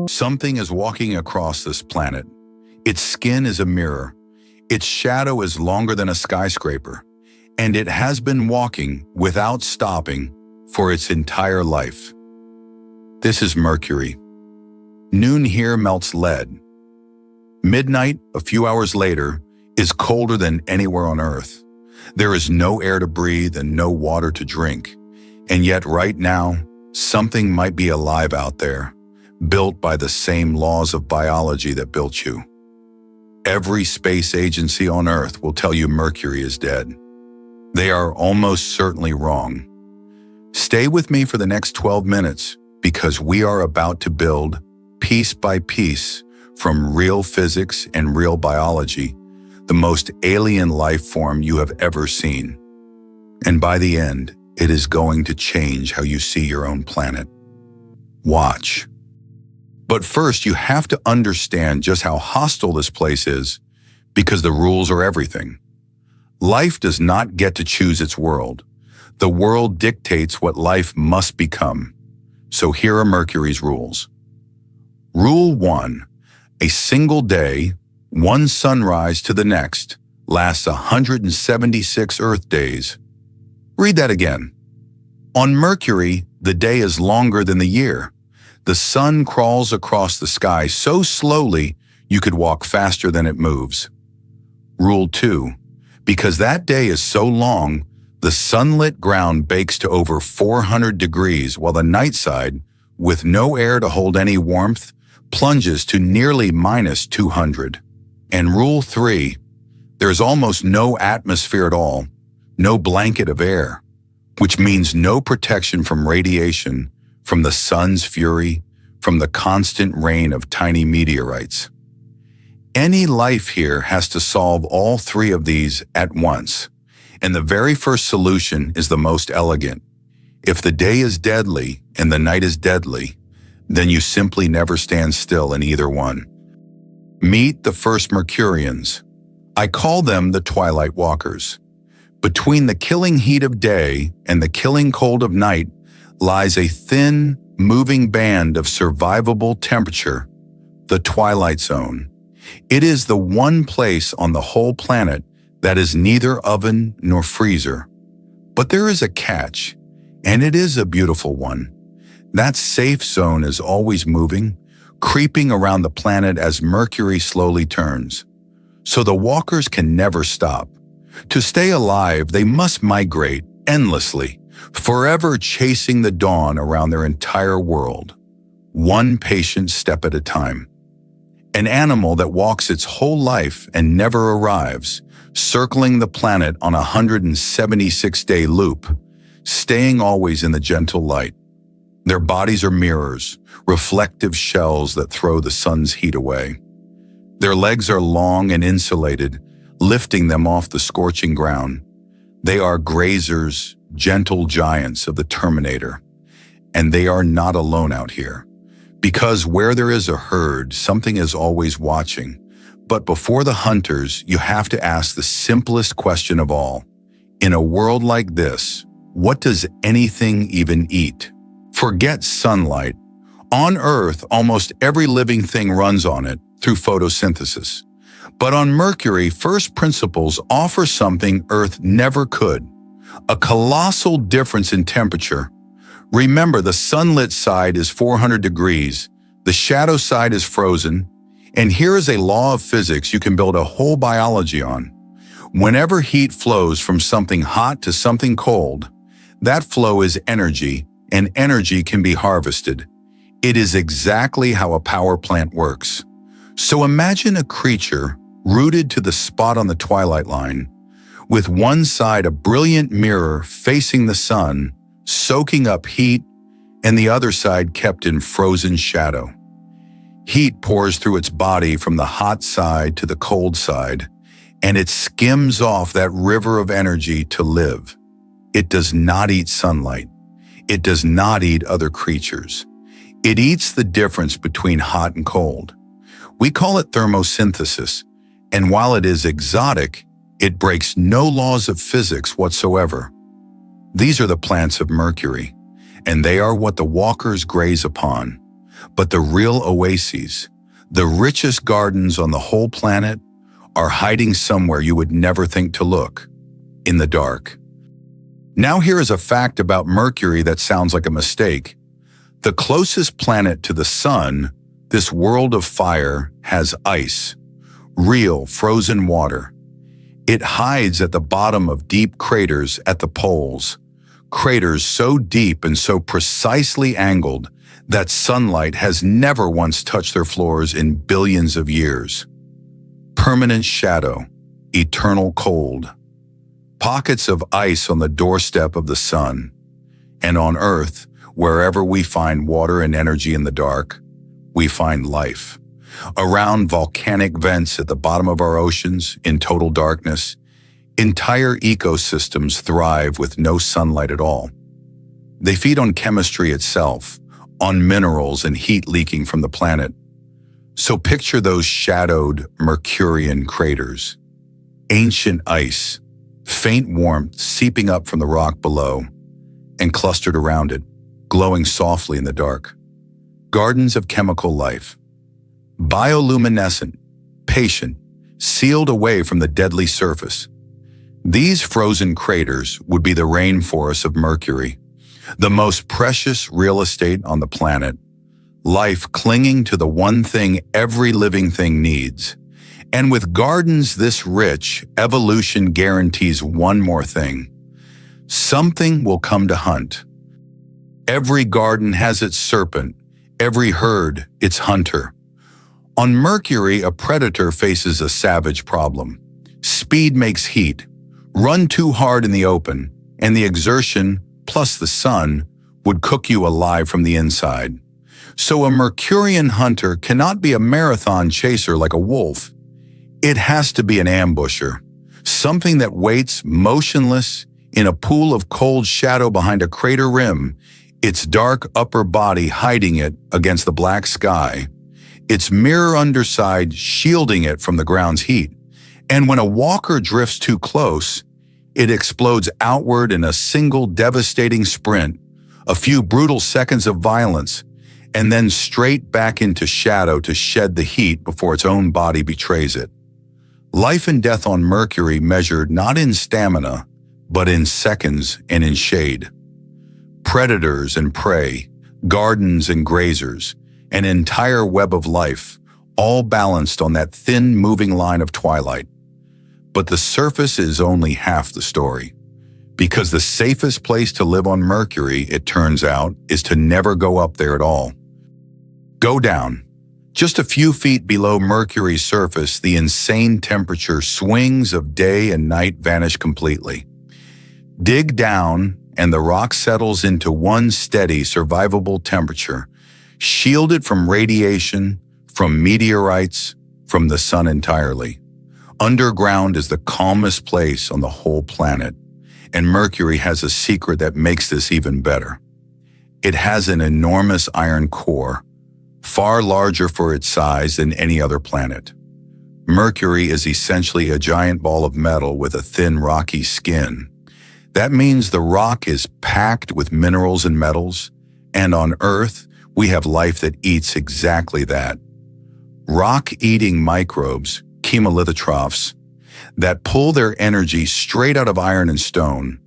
Something is walking across this planet. Its skin is a mirror. Its shadow is longer than a skyscraper. And it has been walking without stopping for its entire life. This is Mercury. Noon here melts lead. Midnight, a few hours later, is colder than anywhere on Earth. There is no air to breathe and no water to drink. And yet right now, something might be alive out there, built by the same laws of biology that built you. Every space agency on Earth will tell you Mercury is dead. They are almost certainly wrong. Stay with me for the next 12 minutes because we are about to build, piece by piece, from real physics and real biology, the most alien life form you have ever seen. And by the end, it is going to change how you see your own planet. Watch. But first, you have to understand just how hostile this place is because the rules are everything. Life does not get to choose its world. The world dictates what life must become. So here are Mercury's rules. Rule 1. A single day, one sunrise to the next, lasts 176 Earth days. Read that again. On Mercury, the day is longer than the year. The sun crawls across the sky so slowly you could walk faster than it moves. Rule 2. Because that day is so long, the sunlit ground bakes to over 400 degrees while the night side, with no air to hold any warmth, plunges to nearly minus 200. And Rule 3. There's almost no atmosphere at all, no blanket of air, which means no protection from radiation, from the sun's fury, from the constant rain of tiny meteorites. Any life here has to solve all three of these at once, and the very first solution is the most elegant. If the day is deadly and the night is deadly, then you simply never stand still in either one. Meet the first Mercurians. I call them the Twilight Walkers. Between the killing heat of day and the killing cold of night lies a thin, moving band of survivable temperature, the Twilight Zone. It is the one place on the whole planet that is neither oven nor freezer. But there is a catch, and it is a beautiful one. That safe zone is always moving, creeping around the planet as Mercury slowly turns. So the walkers can never stop. To stay alive, they must migrate endlessly, forever chasing the dawn around their entire world, one patient step at a time. An animal that walks its whole life and never arrives, circling the planet on a 176-day loop, staying always in the gentle light. Their bodies are mirrors, reflective shells that throw the sun's heat away. Their legs are long and insulated, lifting them off the scorching ground. They are grazers, gentle giants of the Terminator. And they are not alone out here. Because where there is a herd, something is always watching. But before the hunters, you have to ask the simplest question of all. In a world like this, what does anything even eat? Forget sunlight. On Earth, almost every living thing runs on it through photosynthesis. But on Mercury, first principles offer something Earth never could. A colossal difference in temperature. Remember, the sunlit side is 400 degrees, the shadow side is frozen, and here is a law of physics you can build a whole biology on. Whenever heat flows from something hot to something cold, that flow is energy, and energy can be harvested. It is exactly how a power plant works. So imagine a creature rooted to the spot on the twilight line, with one side a brilliant mirror facing the sun, soaking up heat, and the other side kept in frozen shadow. Heat pours through its body from the hot side to the cold side, and it skims off that river of energy to live. It does not eat sunlight. It does not eat other creatures. It eats the difference between hot and cold. We call it thermosynthesis, and while it is exotic, it breaks no laws of physics whatsoever. These are the plants of Mercury, and they are what the walkers graze upon. But the real oases, the richest gardens on the whole planet, are hiding somewhere you would never think to look, in the dark. Now here is a fact about Mercury that sounds like a mistake. The closest planet to the Sun, this world of fire, has ice, real frozen water. It hides at the bottom of deep craters at the poles, craters so deep and so precisely angled that sunlight has never once touched their floors in billions of years. Permanent shadow, eternal cold. Pockets of ice on the doorstep of the sun. And on Earth, wherever we find water and energy in the dark, we find life. Around volcanic vents at the bottom of our oceans, in total darkness, entire ecosystems thrive with no sunlight at all. They feed on chemistry itself, on minerals and heat leaking from the planet. So picture those shadowed Mercurian craters. Ancient ice, faint warmth seeping up from the rock below, and clustered around it, glowing softly in the dark. Gardens of chemical life. Bioluminescent, patient, sealed away from the deadly surface. These frozen craters would be the rainforests of Mercury, the most precious real estate on the planet, life clinging to the one thing every living thing needs. And with gardens this rich, evolution guarantees one more thing. Something will come to hunt. Every garden has its serpent, every herd its hunter. On Mercury, a predator faces a savage problem. Speed makes heat. Run too hard in the open, and the exertion, plus the sun, would cook you alive from the inside. So a Mercurian hunter cannot be a marathon chaser like a wolf. It has to be an ambusher, something that waits motionless in a pool of cold shadow behind a crater rim, its dark upper body hiding it against the black sky, its mirror underside shielding it from the ground's heat. And when a walker drifts too close, it explodes outward in a single devastating sprint, a few brutal seconds of violence, and then straight back into shadow to shed the heat before its own body betrays it. Life and death on Mercury measured not in stamina, but in seconds and in shade. Predators and prey, gardens and grazers, an entire web of life, all balanced on that thin moving line of twilight. But the surface is only half the story. Because the safest place to live on Mercury, it turns out, is to never go up there at all. Go down. Just a few feet below Mercury's surface, the insane temperature swings of day and night vanish completely. Dig down, and the rock settles into one steady, survivable temperature, shielded from radiation, from meteorites, from the sun entirely. Underground is the calmest place on the whole planet, and Mercury has a secret that makes this even better. It has an enormous iron core, far larger for its size than any other planet. Mercury is essentially a giant ball of metal with a thin, rocky skin. That means the rock is packed with minerals and metals, and on Earth, we have life that eats exactly that. Rock-eating microbes, chemolithotrophs, that pull their energy straight out of iron and stone,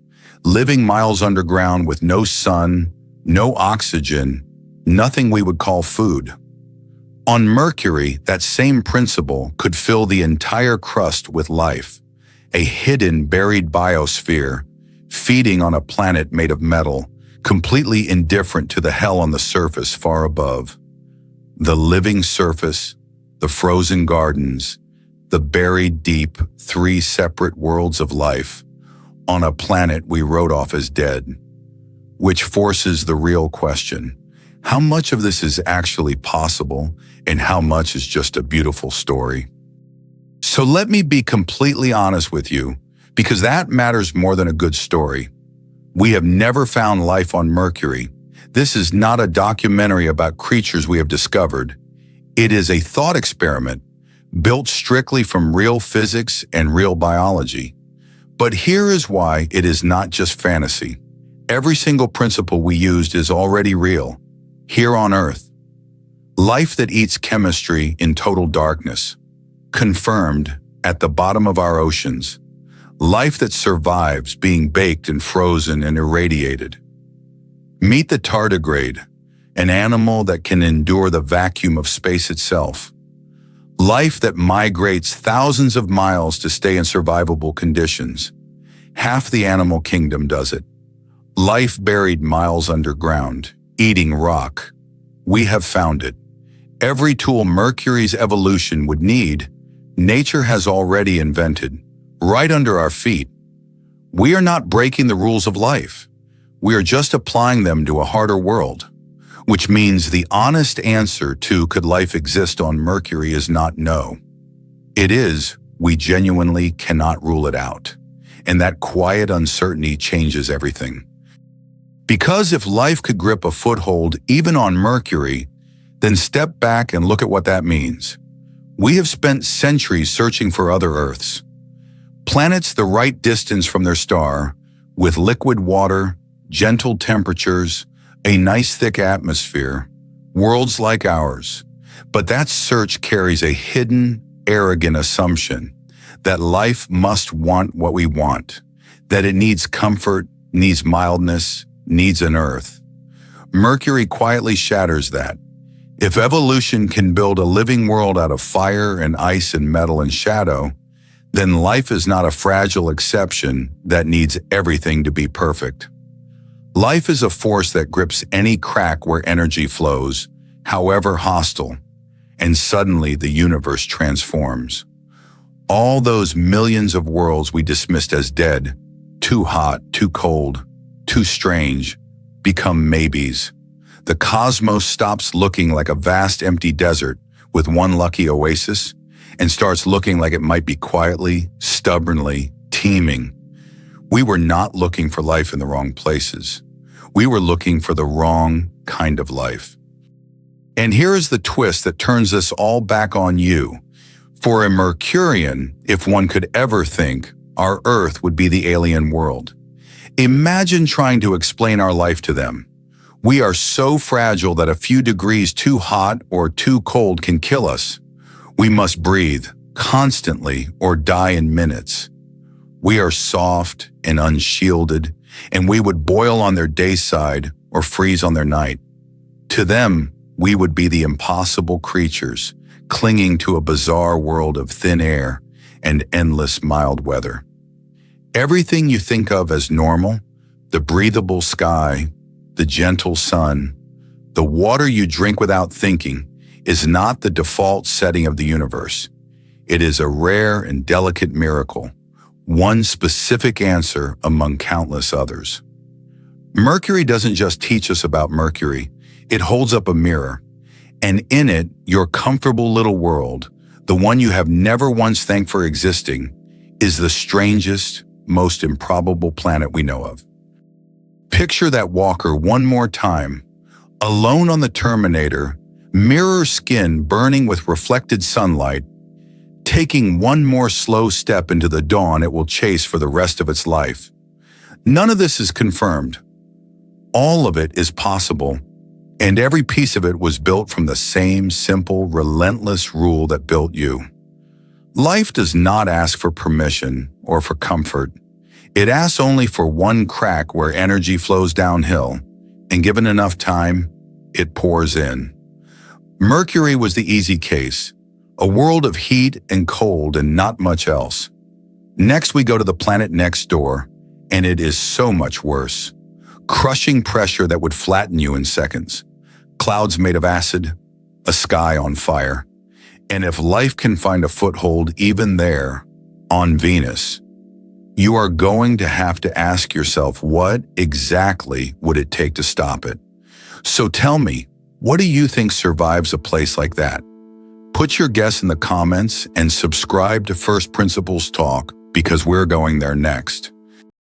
living miles underground with no sun, no oxygen, nothing we would call food. On Mercury, that same principle could fill the entire crust with life, a hidden, buried biosphere, feeding on a planet made of metal, completely indifferent to the hell on the surface far above. The living surface, the frozen gardens, the buried deep, three separate worlds of life, on a planet we wrote off as dead. Which forces the real question: how much of this is actually possible, and how much is just a beautiful story? So let me be completely honest with you, because that matters more than a good story. We have never found life on Mercury. This is not a documentary about creatures we have discovered. It is a thought experiment, built strictly from real physics and real biology. But here is why it is not just fantasy. Every single principle we used is already real, here on Earth. Life that eats chemistry in total darkness, confirmed at the bottom of our oceans. Life that survives being baked and frozen and irradiated. Meet the tardigrade, an animal that can endure the vacuum of space itself. Life that migrates thousands of miles to stay in survivable conditions. Half the animal kingdom does it. Life buried miles underground, eating rock. We have found it. Every tool Mercury's evolution would need, nature has already invented, right under our feet. We are not breaking the rules of life. We are just applying them to a harder world. Which means the honest answer to could life exist on Mercury is not no. It is, we genuinely cannot rule it out. And that quiet uncertainty changes everything. Because if life could grip a foothold even on Mercury, then step back and look at what that means. We have spent centuries searching for other Earths. Planets the right distance from their star, with liquid water, gentle temperatures, a nice thick atmosphere, worlds like ours. But that search carries a hidden, arrogant assumption that life must want what we want, that it needs comfort, needs mildness, needs an Earth. Mercury quietly shatters that. If evolution can build a living world out of fire and ice and metal and shadow, then life is not a fragile exception that needs everything to be perfect. Life is a force that grips any crack where energy flows, however hostile, and suddenly the universe transforms. All those millions of worlds we dismissed as dead, too hot, too cold, too strange, become maybes. The cosmos stops looking like a vast empty desert with one lucky oasis and starts looking like it might be quietly, stubbornly, teeming. We were not looking for life in the wrong places. We were looking for the wrong kind of life. And here is the twist that turns this all back on you. For a Mercurian, if one could ever think, our Earth would be the alien world. Imagine trying to explain our life to them. We are so fragile that a few degrees too hot or too cold can kill us. We must breathe constantly or die in minutes. We are soft and unshielded, and we would boil on their day side or freeze on their night. To them, we would be the impossible creatures, clinging to a bizarre world of thin air and endless mild weather. Everything you think of as normal, the breathable sky, the gentle sun, the water you drink without thinking, is not the default setting of the universe. It is a rare and delicate miracle, one specific answer among countless others. Mercury doesn't just teach us about Mercury, it holds up a mirror. And in it, your comfortable little world, the one you have never once thanked for existing, is the strangest, most improbable planet we know of. Picture that walker one more time, alone on the Terminator, mirror skin burning with reflected sunlight, taking one more slow step into the dawn it will chase for the rest of its life. None of this is confirmed. All of it is possible, and every piece of it was built from the same simple, relentless rule that built you. Life does not ask for permission or for comfort. It asks only for one crack where energy flows downhill, and given enough time, it pours in. Mercury was the easy case, a world of heat and cold and not much else. Next, we go to the planet next door, and it is so much worse. Crushing pressure that would flatten you in seconds. Clouds made of acid, a sky on fire. And if life can find a foothold even there, on Venus, you are going to have to ask yourself what exactly would it take to stop it. So tell me, what do you think survives a place like that? Put your guess in the comments and subscribe to First Principles Talk because we're going there next.